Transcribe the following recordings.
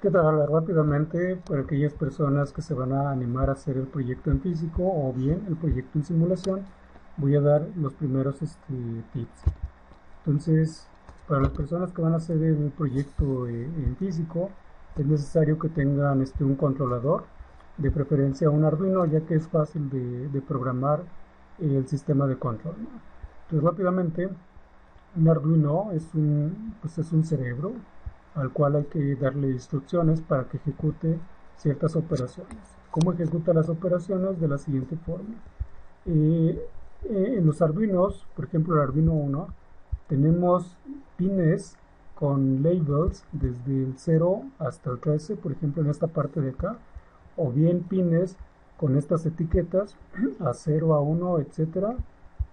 ¿Qué tal? Rápidamente, para aquellas personas que se van a animar a hacer el proyecto en físico o bien el proyecto en simulación, voy a dar los primeros tips. Entonces, para las personas que van a hacer el proyecto en físico, es necesario que tengan un controlador, de preferencia un Arduino, ya que es fácil de programar el sistema de control, ¿no? Entonces, rápidamente, un Arduino es un cerebro al cual hay que darle instrucciones para que ejecute ciertas operaciones. ¿Cómo ejecuta las operaciones? De la siguiente forma. Eh, en los Arduinos, por ejemplo el Arduino 1, tenemos pines con labels desde el 0 hasta el 13, por ejemplo en esta parte de acá, o bien pines con estas etiquetas a 0, a 1, etcétera,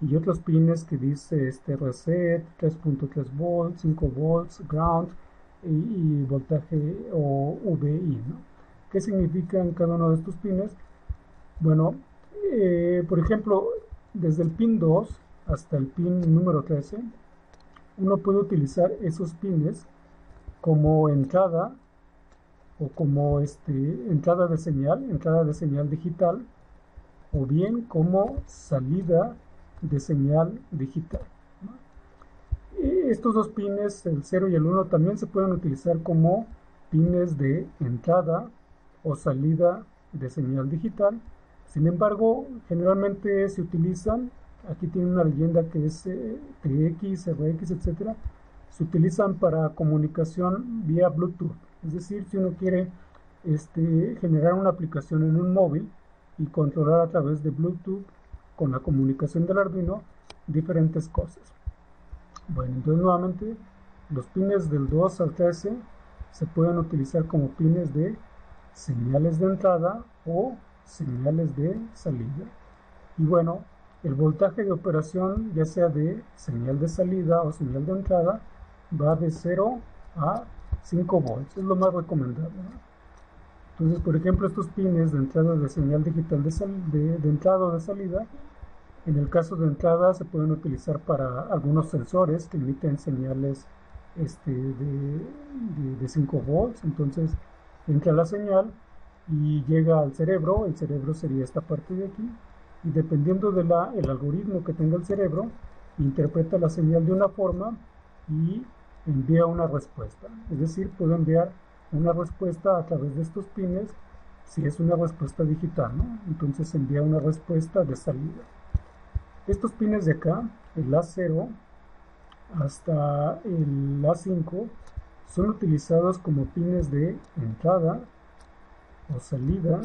y otros pines que dice reset, 3.3 volts, 5 volts, ground y voltaje o VI, ¿no? ¿Qué significan cada uno de estos pines? Bueno, por ejemplo, desde el pin 2 hasta el pin número 13, uno puede utilizar esos pines como entrada o como entrada de señal digital, o bien como salida de señal digital, ¿no? Estos dos pines, el 0 y el 1, también se pueden utilizar como pines de entrada o salida de señal digital. Sin embargo, generalmente se utilizan, aquí tiene una leyenda que es TX, RX, etcétera, se utilizan para comunicación vía Bluetooth. Es decir, si uno quiere generar una aplicación en un móvil y controlar a través de Bluetooth con la comunicación del Arduino diferentes cosas. Bueno, entonces nuevamente los pines del 2 al 13 se pueden utilizar como pines de señales de entrada o señales de salida. Y bueno, el voltaje de operación, ya sea de señal de salida o señal de entrada, va de 0 a 5 volts, es lo más recomendable, ¿no? Entonces, por ejemplo, estos pines de entrada de señal digital de entrada o de salida, en el caso de entrada se pueden utilizar para algunos sensores que emiten señales de 5 volts. Entonces entra la señal y llega al cerebro. El cerebro sería esta parte de aquí, y dependiendo del algoritmo que tenga el cerebro, interpreta la señal de una forma y envía una respuesta. Es decir, puede enviar una respuesta a través de estos pines. Si es una respuesta digital, ¿no? Entonces envía una respuesta de salida. Estos pines de acá, el A0 hasta el A5, son utilizados como pines de entrada o salida,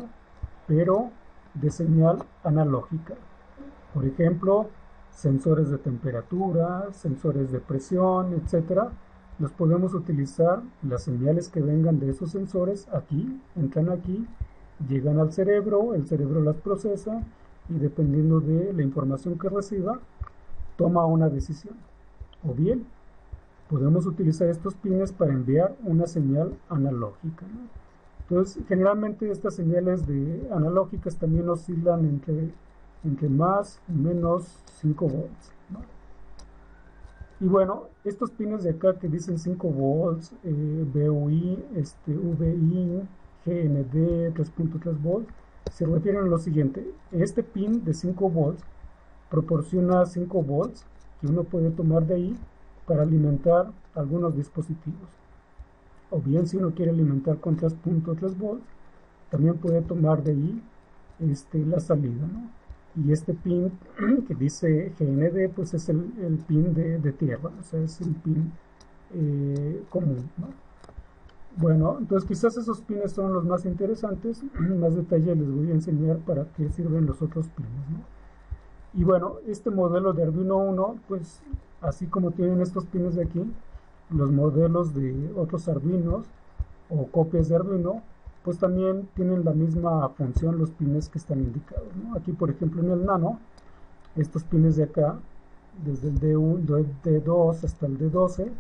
pero de señal analógica. Por ejemplo, sensores de temperatura, sensores de presión, etcétera. Los podemos utilizar, las señales que vengan de esos sensores aquí, entran aquí, llegan al cerebro, el cerebro las procesa y dependiendo de la información que reciba, toma una decisión. O bien, podemos utilizar estos pines para enviar una señal analógica, ¿no? Entonces, generalmente estas señales analógicas también oscilan entre más y menos 5 volts, ¿no? Y bueno, estos pines de acá que dicen 5 volts, VUI, VI, GND, 3.3 volts, se refieren a lo siguiente. Este pin de 5 volts proporciona 5 volts que uno puede tomar de ahí para alimentar algunos dispositivos. O bien, si uno quiere alimentar con 3.3 volts, también puede tomar de ahí la salida, ¿no? Y este pin que dice GND, pues es el pin de tierra, o sea, es el pin común, ¿no? Bueno, entonces quizás esos pines son los más interesantes. En más detalle les voy a enseñar para qué sirven los otros pines, ¿no? Y bueno, este modelo de Arduino 1, pues así como tienen estos pines de aquí, los modelos de otros Arduinos o copias de Arduino, pues también tienen la misma función los pines que están indicados, ¿no? Aquí, por ejemplo, en el Nano, estos pines de acá, desde el D2 hasta el D12,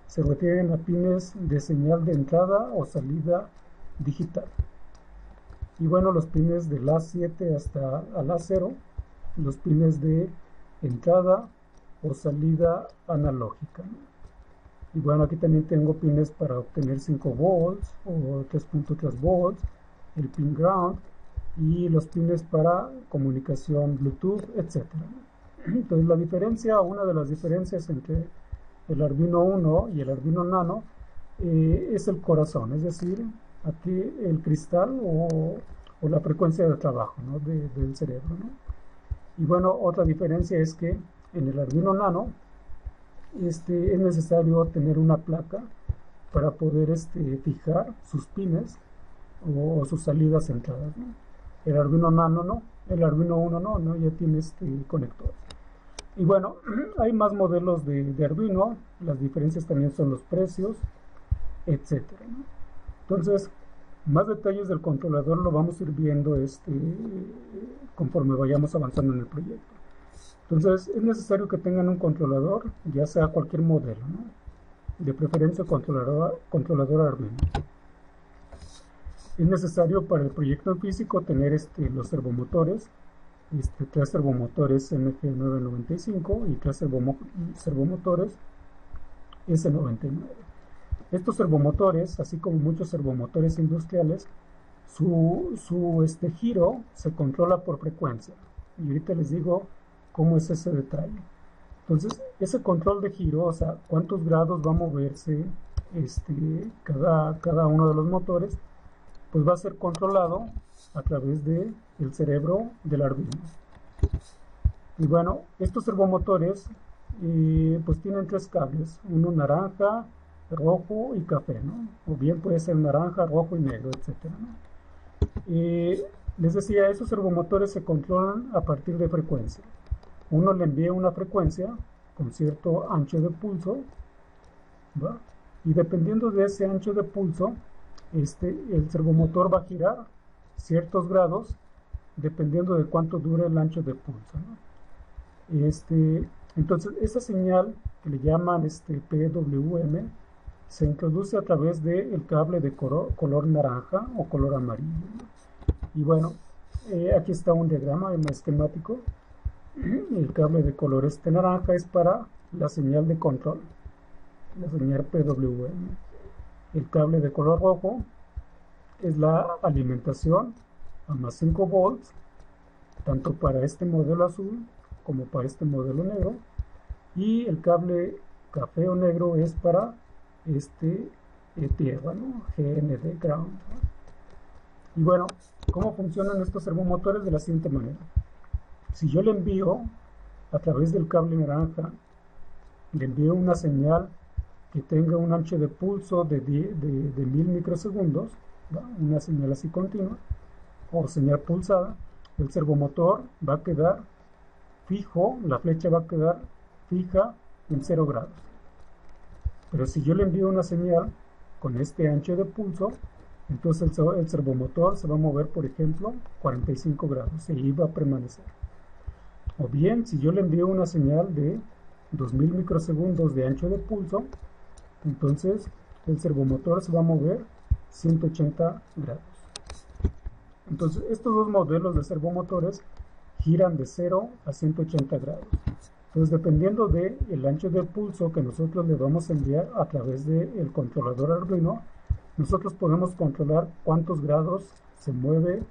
se refieren a pines de señal de entrada o salida digital. Y bueno, los pines del A7 hasta el A0, los pines de entrada o salida analógica, ¿no? Y bueno, aquí también tengo pines para obtener 5 volts o 3.3 volts, el pin ground y los pines para comunicación Bluetooth, etcétera. Entonces la diferencia, una de las diferencias entre el Arduino Uno y el Arduino Nano es el corazón, es decir, aquí el cristal o la frecuencia de trabajo, ¿no? del cerebro, ¿no? Y bueno, otra diferencia es que en el Arduino Nano es necesario tener una placa para poder fijar sus pines o sus salidas entradas, ¿no? El Arduino Nano no, el Arduino Uno no ya tiene conector. Y bueno, hay más modelos de Arduino, las diferencias también son los precios, etcétera, ¿no? Entonces, más detalles del controlador lo vamos a ir viendo conforme vayamos avanzando en el proyecto. Entonces, es necesario que tengan un controlador, ya sea cualquier modelo, ¿no? De preferencia controlador Arduino. Es necesario para el proyecto en físico tener los servomotores, 3 servomotores MG995 y 3 servomotores S99. Estos servomotores, así como muchos servomotores industriales, su giro se controla por frecuencia. Y ahorita les digo cómo es ese detalle. Entonces, ese control de giro, o sea, cuántos grados va a moverse cada uno de los motores, pues va a ser controlado a través del cerebro del Arduino. Y bueno, estos servomotores pues tienen 3 cables, uno naranja, rojo y café, ¿no? O bien puede ser naranja, rojo y negro, etcétera, ¿no? Les decía, esos servomotores se controlan a partir de frecuencia. Uno le envía una frecuencia con cierto ancho de pulso, ¿va? Y dependiendo de ese ancho de pulso, el servomotor va a girar ciertos grados dependiendo de cuánto dure el ancho de pulso, ¿no? Entonces esa señal que le llaman PWM se introduce a través del cable de color naranja o color amarillo, ¿no? Y bueno, aquí está un diagrama, un esquemático. El cable de color naranja es para la señal de control, la señal PWM. El cable de color rojo es la alimentación a más 5 volts, tanto para este modelo azul como para este modelo negro. Y el cable café o negro es para tierra, ¿no? GND, ground, ¿no? Y bueno, ¿cómo funcionan estos servomotores? De la siguiente manera. Si yo le envío a través del cable naranja, le envío una señal que tenga un ancho de pulso de 1000 microsegundos, ¿va? Una señal así continua o señal pulsada, el servomotor va a quedar fijo, la flecha va a quedar fija en 0 grados. Pero si yo le envío una señal con este ancho de pulso, entonces el servomotor se va a mover, por ejemplo, 45 grados y ahí va a permanecer. O bien, si yo le envío una señal de 2000 microsegundos de ancho de pulso, entonces el servomotor se va a mover 180 grados. Entonces estos dos modelos de servomotores giran de 0 a 180 grados. Entonces, dependiendo del ancho de pulso que nosotros le vamos a enviar a través del controlador Arduino, nosotros podemos controlar cuántos grados se mueve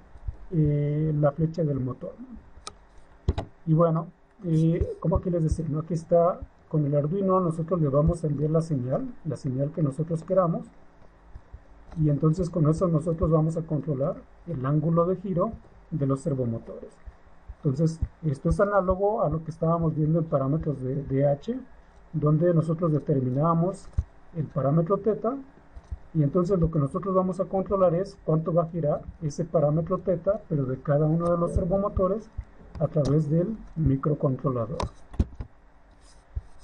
la flecha del motor. Y bueno, como aquí les decía, ¿no? Aquí está con el Arduino, nosotros le vamos a enviar la señal que nosotros queramos, y entonces con eso nosotros vamos a controlar el ángulo de giro de los servomotores. Entonces, esto es análogo a lo que estábamos viendo en parámetros de DH, donde nosotros determinamos el parámetro θ, y entonces lo que nosotros vamos a controlar es cuánto va a girar ese parámetro θ, pero de cada uno de los servomotores a través del microcontrolador.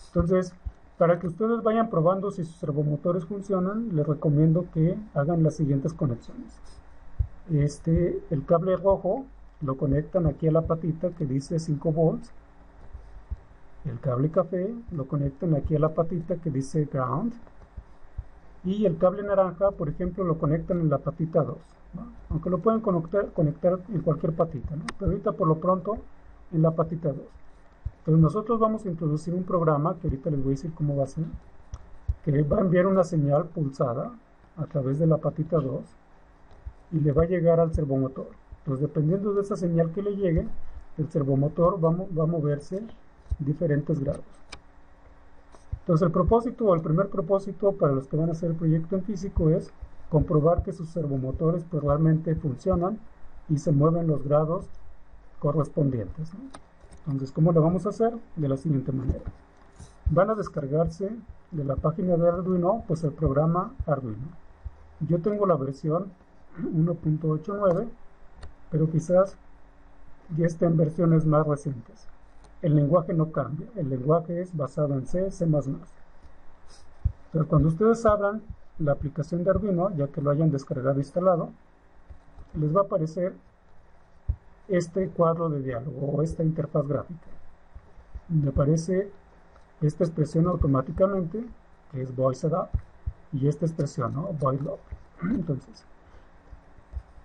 Entonces, para que ustedes vayan probando si sus servomotores funcionan, les recomiendo que hagan las siguientes conexiones. El cable rojo lo conectan aquí a la patita que dice 5 volts. El cable café lo conectan aquí a la patita que dice ground. Y el cable naranja, por ejemplo, lo conectan en la patita 2, ¿no? Aunque lo pueden conectar en cualquier patita, ¿no? Pero ahorita por lo pronto en la patita 2. Entonces nosotros vamos a introducir un programa que ahorita les voy a decir cómo va a ser, que va a enviar una señal pulsada a través de la patita 2 y le va a llegar al servomotor. Entonces, dependiendo de esa señal que le llegue, el servomotor va a moverse diferentes grados. Entonces, el primer propósito para los que van a hacer el proyecto en físico es comprobar que sus servomotores pues, realmente funcionan y se mueven los grados correspondientes, ¿no? Entonces, ¿cómo lo vamos a hacer? De la siguiente manera. Van a descargarse de la página de Arduino, pues el programa Arduino. Yo tengo la versión 1.89, pero quizás ya está en versiones más recientes. El lenguaje no cambia, el lenguaje es basado en C, C++. Entonces, cuando ustedes abran la aplicación de Arduino, ya que lo hayan descargado e instalado, les va a aparecer este cuadro de diálogo o esta interfaz gráfica. Me aparece esta expresión automáticamente, que es voice setup, y esta expresión, ¿no? Void loop. Entonces,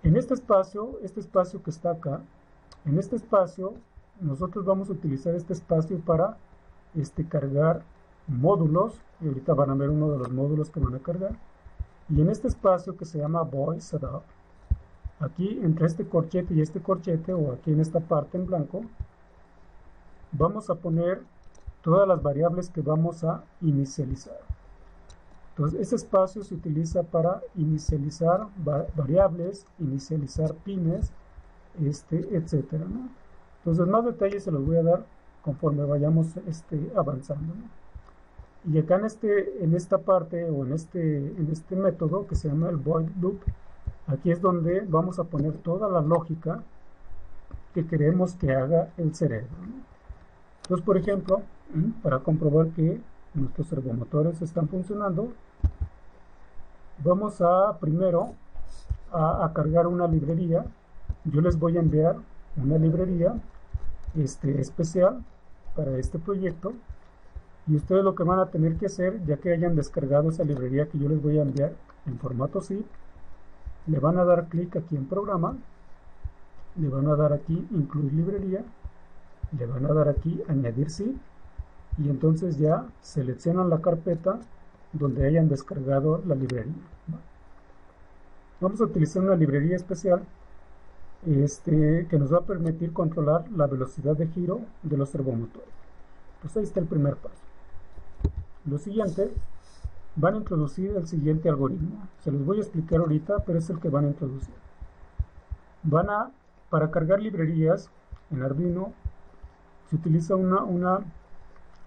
en este espacio que está acá, en este espacio, nosotros vamos a utilizar este espacio para cargar módulos, y ahorita van a ver uno de los módulos que van a cargar, y en este espacio que se llama voice setup, aquí entre este corchete y este corchete, o aquí en esta parte en blanco, vamos a poner todas las variables que vamos a inicializar. Entonces, ese espacio se utiliza para inicializar variables, inicializar pines, etcétera, ¿no? Entonces, más detalles se los voy a dar conforme vayamos avanzando, ¿no? Y acá en esta parte o en este método que se llama el void loop, aquí es donde vamos a poner toda la lógica que queremos que haga el cerebro, ¿no? Entonces, por ejemplo, para comprobar que nuestros servomotores están funcionando, vamos a primero a cargar una librería. Yo les voy a enviar una librería especial para este proyecto, y ustedes lo que van a tener que hacer, ya que hayan descargado esa librería que yo les voy a enviar en formato zip, le van a dar clic aquí en programa, le van a dar aquí incluir librería, le van a dar aquí añadir zip, y entonces ya seleccionan la carpeta donde hayan descargado la librería. Vamos a utilizar una librería especial que nos va a permitir controlar la velocidad de giro de los servomotores. Pues ahí está el primer paso. Lo siguiente, van a introducir el siguiente algoritmo. Se los voy a explicar ahorita, pero es el que van a introducir. Para cargar librerías en Arduino, se utiliza una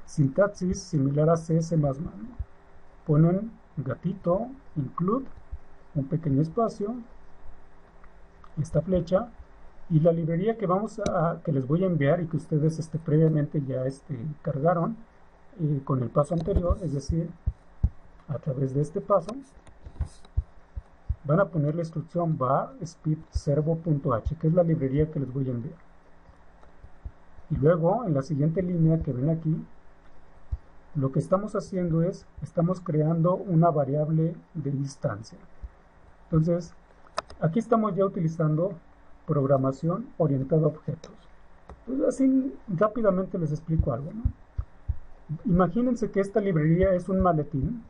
sintaxis similar a C++, ¿no? Ponen gatito, include, un pequeño espacio, esta flecha, y la librería que que les voy a enviar y que ustedes previamente ya cargaron con el paso anterior, es decir, a través de este paso, van a poner la instrucción var speed servo.h, que es la librería que les voy a enviar. Y luego, en la siguiente línea que ven aquí, lo que estamos haciendo es, estamos creando una variable de instancia. Entonces, aquí estamos ya utilizando programación orientada a objetos. Entonces, así rápidamente les explico algo, ¿no? Imagínense que esta librería es un maletín,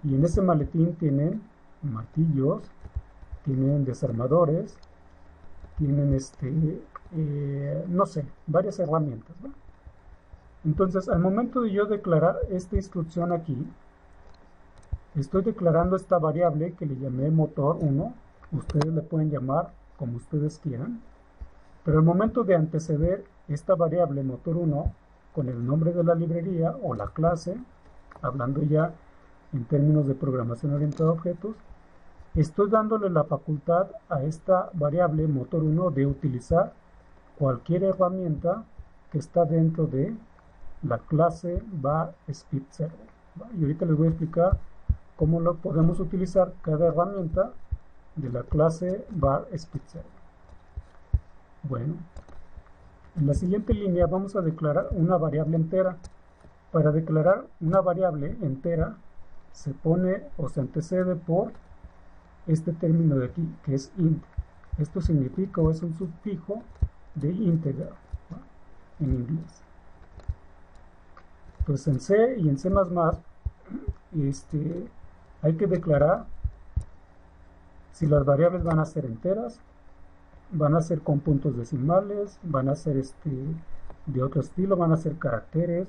y en ese maletín tienen martillos, tienen desarmadores, tienen no sé, varias herramientas, ¿no? Entonces, al momento de yo declarar esta instrucción aquí, estoy declarando esta variable que le llamé motor 1, ustedes le pueden llamar como ustedes quieran, pero al momento de anteceder esta variable motor 1 con el nombre de la librería o la clase, hablando ya en términos de programación orientada a objetos, estoy dándole la facultad a esta variable motor 1 de utilizar cualquier herramienta que está dentro de la clase var speed servo. Y ahorita les voy a explicar cómo lo podemos utilizar cada herramienta de la clase var speed servo. Bueno, en la siguiente línea vamos a declarar una variable entera. Para declarar una variable entera se pone o se antecede por este término de aquí, que es int. Esto significa o es un sufijo de integer, ¿no?, en inglés. Pues en C y en C++ hay que declarar si las variables van a ser enteras, van a ser con puntos decimales, van a ser de otro estilo, van a ser caracteres,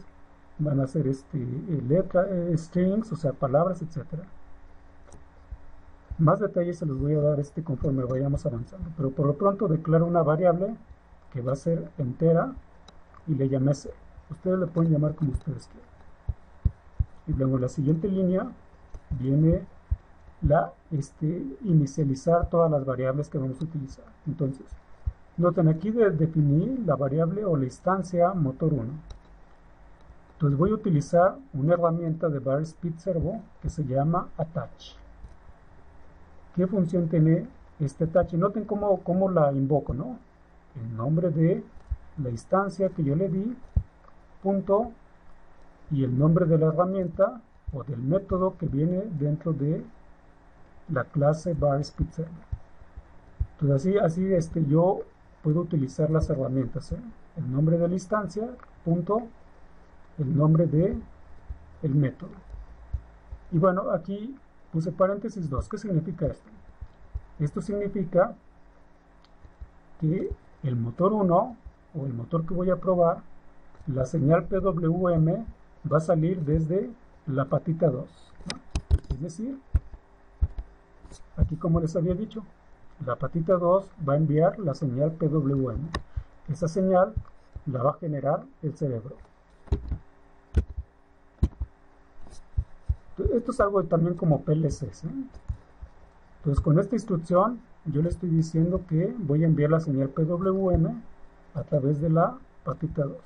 van a ser strings, o sea, palabras, etcétera. Más detalles se los voy a dar conforme vayamos avanzando, pero por lo pronto declaro una variable que va a ser entera y le llamé C. Ustedes le pueden llamar como ustedes quieran. Y luego en la siguiente línea viene inicializar todas las variables que vamos a utilizar. Entonces, noten aquí de definir la variable o la instancia motor1. Entonces voy a utilizar una herramienta de VarSpeed Servo que se llama attach. ¿Qué función tiene este attach? Noten cómo la invoco, ¿no? El nombre de la instancia que yo le di, punto, y el nombre de la herramienta o del método que viene dentro de la clase VarSpeed Servo. Entonces así yo puedo utilizar las herramientas, el nombre de la instancia, punto, el nombre de el método. Y bueno, aquí puse paréntesis 2. ¿Qué significa esto? Esto significa que el motor 1 o el motor que voy a probar, la señal PWM va a salir desde la patita 2, ¿no? Es decir, aquí como les había dicho, la patita 2 va a enviar la señal PWM. Esa señal la va a generar el cerebro. Esto es algo también como PLCs, ¿eh? Entonces con esta instrucción yo le estoy diciendo que voy a enviar la señal PWM a través de la patita 2.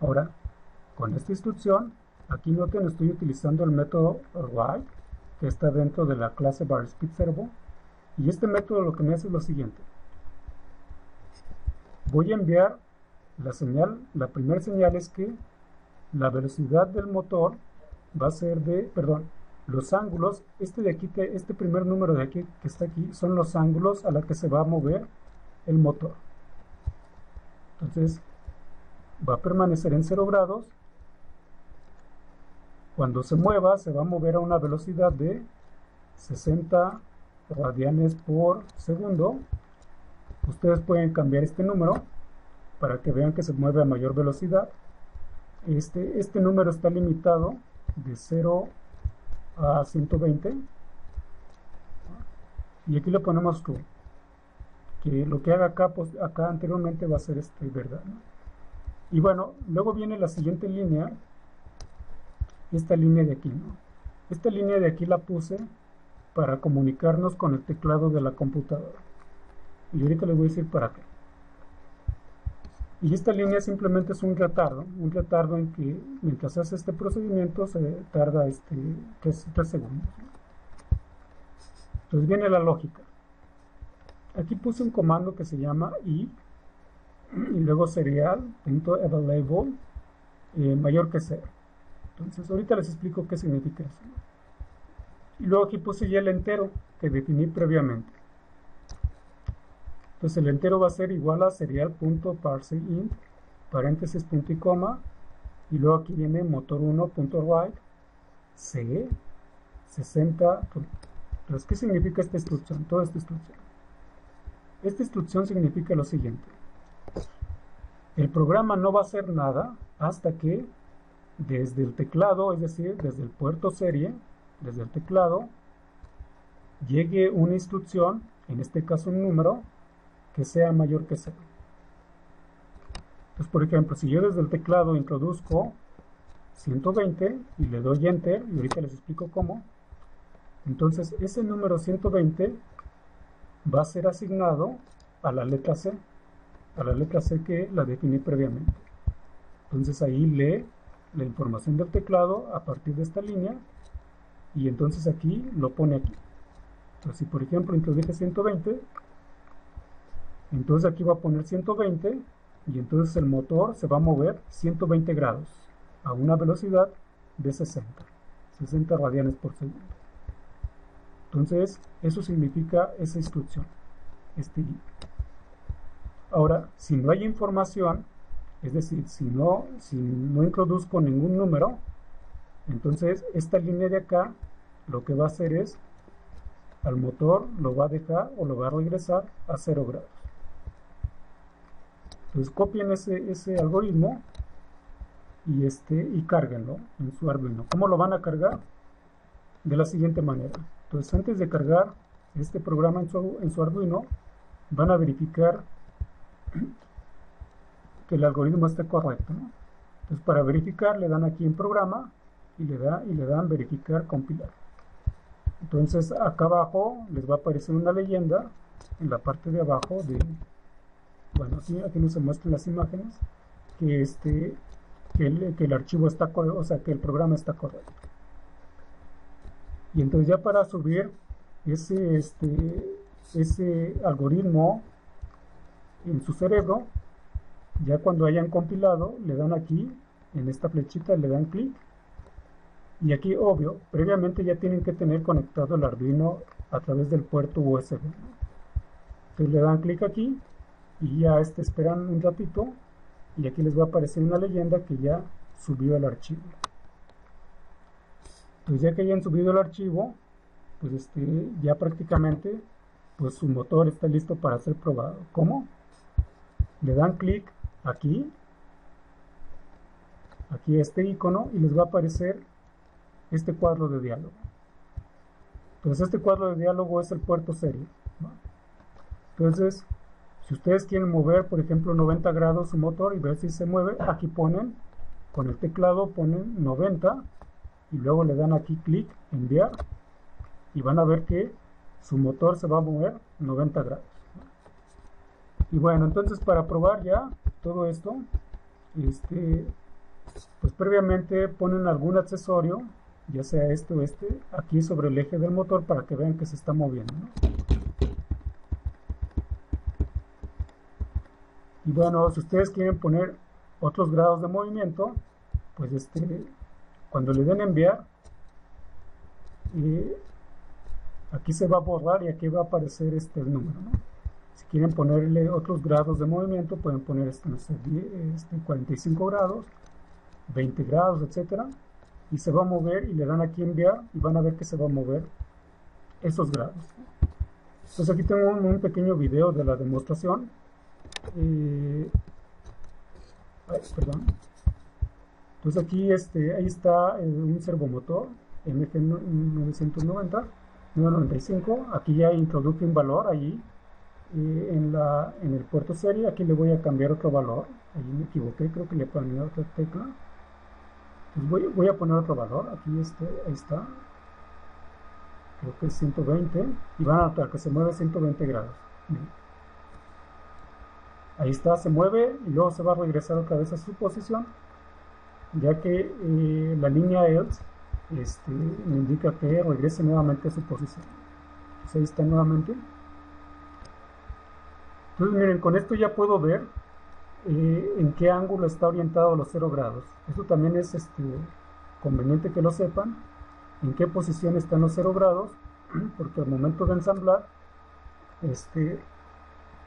Ahora, con esta instrucción, aquí noten, estoy utilizando el método write, que está dentro de la clase VarSpeed Servo, y este método lo que me hace es lo siguiente. Voy a enviar la señal, la primera señal es que la velocidad del motor va a ser los ángulos, este primer número de aquí que está aquí son los ángulos a los que se va a mover el motor. Entonces va a permanecer en 0 grados. Cuando se mueva se va a mover a una velocidad de 60 radianes por segundo. Ustedes pueden cambiar este número para que vean que se mueve a mayor velocidad. Este número está limitado de 0 a 120, y aquí le ponemos true, que lo que haga acá, pues, acá anteriormente va a ser verdad, ¿no? Y bueno, luego viene la siguiente línea, esta línea de aquí, ¿no? Esta línea de aquí la puse para comunicarnos con el teclado de la computadora, y ahorita les voy a decir para qué. Y esta línea simplemente es un retardo en que mientras hace este procedimiento se tarda 3 segundos. Entonces viene la lógica. Aquí puse un comando que se llama y luego serial.available mayor que 0. Entonces ahorita les explico qué significa eso, ¿no? Y luego aquí puse ya el entero que definí previamente. Entonces el entero va a ser igual a serial.parseInt, paréntesis, punto y coma, y luego aquí viene motor1.write, c, 60. Entonces, ¿qué significa esta instrucción? Toda esta instrucción. Esta instrucción significa lo siguiente. El programa no va a hacer nada hasta que desde el teclado, es decir, desde el puerto serie, desde el teclado, llegue una instrucción, en este caso un número, que sea mayor que 0. Entonces, por ejemplo, si yo desde el teclado introduzco 120 y le doy Enter, y ahorita les explico cómo, entonces ese número 120 va a ser asignado a la letra C que la definí previamente. Entonces ahí lee la información del teclado a partir de esta línea, y entonces aquí lo pone aquí. Entonces si por ejemplo introduje 120, entonces aquí va a poner 120, y entonces el motor se va a mover 120 grados a una velocidad de 60 radianes por segundo. Entonces eso significa esa instrucción. Ahora, si no hay información, Es decir, si no introduzco ningún número, entonces esta línea de acá lo que va a hacer es, al motor lo va a dejar o lo va a regresar a 0 grados. Entonces copien ese algoritmo y cárguenlo en su Arduino. ¿Cómo lo van a cargar? De la siguiente manera. Entonces, antes de cargar este programa en su Arduino, van a verificar que el algoritmo esté correcto, ¿no? Entonces, para verificar, le dan aquí en programa y le dan verificar, compilar. Entonces, acá abajo les va a aparecer una leyenda en la parte de abajo bueno, aquí no se muestran las imágenes, que el archivo está correcto, o sea, que el programa está correcto. Y entonces ya para subir ese algoritmo en su cerebro, ya cuando hayan compilado, le dan aquí, en esta flechita, le dan clic. Y aquí, obvio, previamente ya tienen que tener conectado el Arduino a través del puerto USB, ¿no? Entonces le dan clic aquí y ya esperan un ratito y aquí les va a aparecer una leyenda que ya subió el archivo. Pues ya que hayan subido el archivo, pues ya prácticamente pues su motor está listo para ser probado. ¿Cómo? Le dan clic aquí este icono, y les va a aparecer este cuadro de diálogo. Entonces este cuadro de diálogo es el puerto serie, ¿no? Entonces, si ustedes quieren mover, por ejemplo, 90 grados su motor y ver si se mueve, aquí ponen, con el teclado ponen 90 y luego le dan aquí clic, enviar, y van a ver que su motor se va a mover 90 grados. Y bueno, entonces para probar ya todo esto, pues previamente ponen algún accesorio, ya sea aquí sobre el eje del motor para que vean que se está moviendo, ¿no? Y bueno, si ustedes quieren poner otros grados de movimiento, pues cuando le den enviar, aquí se va a borrar y aquí va a aparecer el número, ¿no? Si quieren ponerle otros grados de movimiento, pueden poner no sé, 45 grados, 20 grados, etcétera, y se va a mover y le dan aquí enviar y van a ver que se va a mover esos grados. Entonces aquí tengo un pequeño video de la demostración. Perdón. Entonces aquí ahí está un servomotor MG995. Aquí ya introduje un valor allí en el puerto serie. Aquí le voy a cambiar otro valor. Ahí me equivoqué, creo que le ponía otra tecla. Pues voy a poner otro valor. Aquí ahí está. Creo que es 120 y van a notar que se mueve 120 grados. Ahí está, se mueve y luego se va a regresar otra vez a su posición, ya que la línea else me indica que regrese nuevamente a su posición. Entonces ahí está nuevamente. Entonces miren, con esto ya puedo ver en qué ángulo está orientado a los 0 grados. Eso también es conveniente que lo sepan, en qué posición están los 0 grados, porque al momento de ensamblar,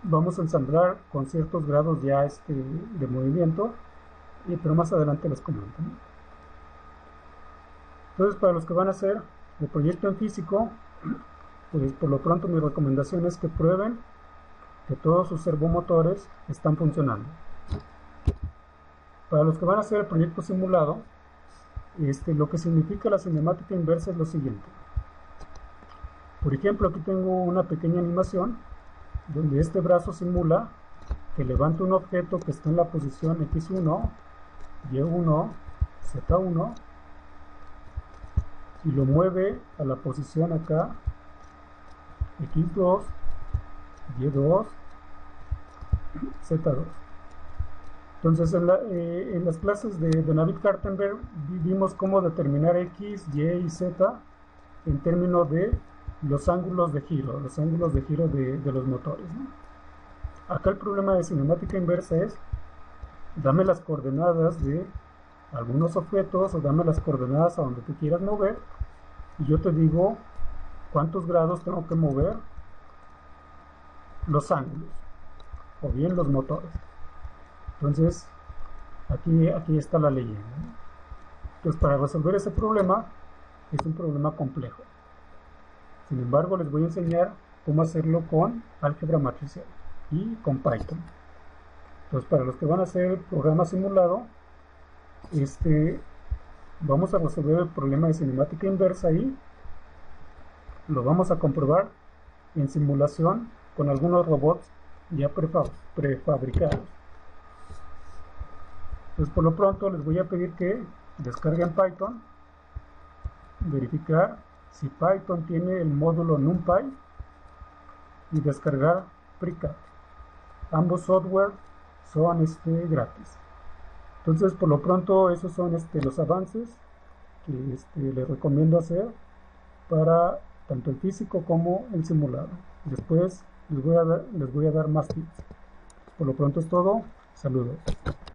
vamos a ensamblar con ciertos grados ya de movimiento, pero más adelante les comento, ¿no? Entonces, para los que van a hacer el proyecto en físico, pues por lo pronto mi recomendación es que prueben que todos sus servomotores están funcionando. Para los que van a hacer el proyecto simulado, lo que significa la cinemática inversa es lo siguiente. Por ejemplo, aquí tengo una pequeña animación donde este brazo simula que levanta un objeto que está en la posición X1, Y1, Z1 y lo mueve a la posición acá X2, Y2, Z2. Entonces en las clases de David Kartenberg vimos cómo determinar X, Y y Z en términos de los ángulos de giro de los motores, ¿no? Acá el problema de cinemática inversa es: dame las coordenadas de algunos objetos o dame las coordenadas a donde tú quieras mover y yo te digo cuántos grados tengo que mover los ángulos o bien los motores. Entonces Aquí está la leyenda, ¿no? Entonces, para resolver ese problema, es un problema complejo. Sin embargo, les voy a enseñar cómo hacerlo con álgebra matricial y con Python. Entonces, para los que van a hacer programa simulado, vamos a resolver el problema de cinemática inversa y lo vamos a comprobar en simulación con algunos robots ya prefabricados. Entonces, por lo pronto les voy a pedir que descarguen Python, verificar si Python tiene el módulo NumPy y descargar FreeCAD. Ambos software son gratis. Entonces, por lo pronto, esos son los avances que les recomiendo hacer para tanto el físico como el simulado. Después les voy a dar más tips. Por lo pronto es todo. Saludos.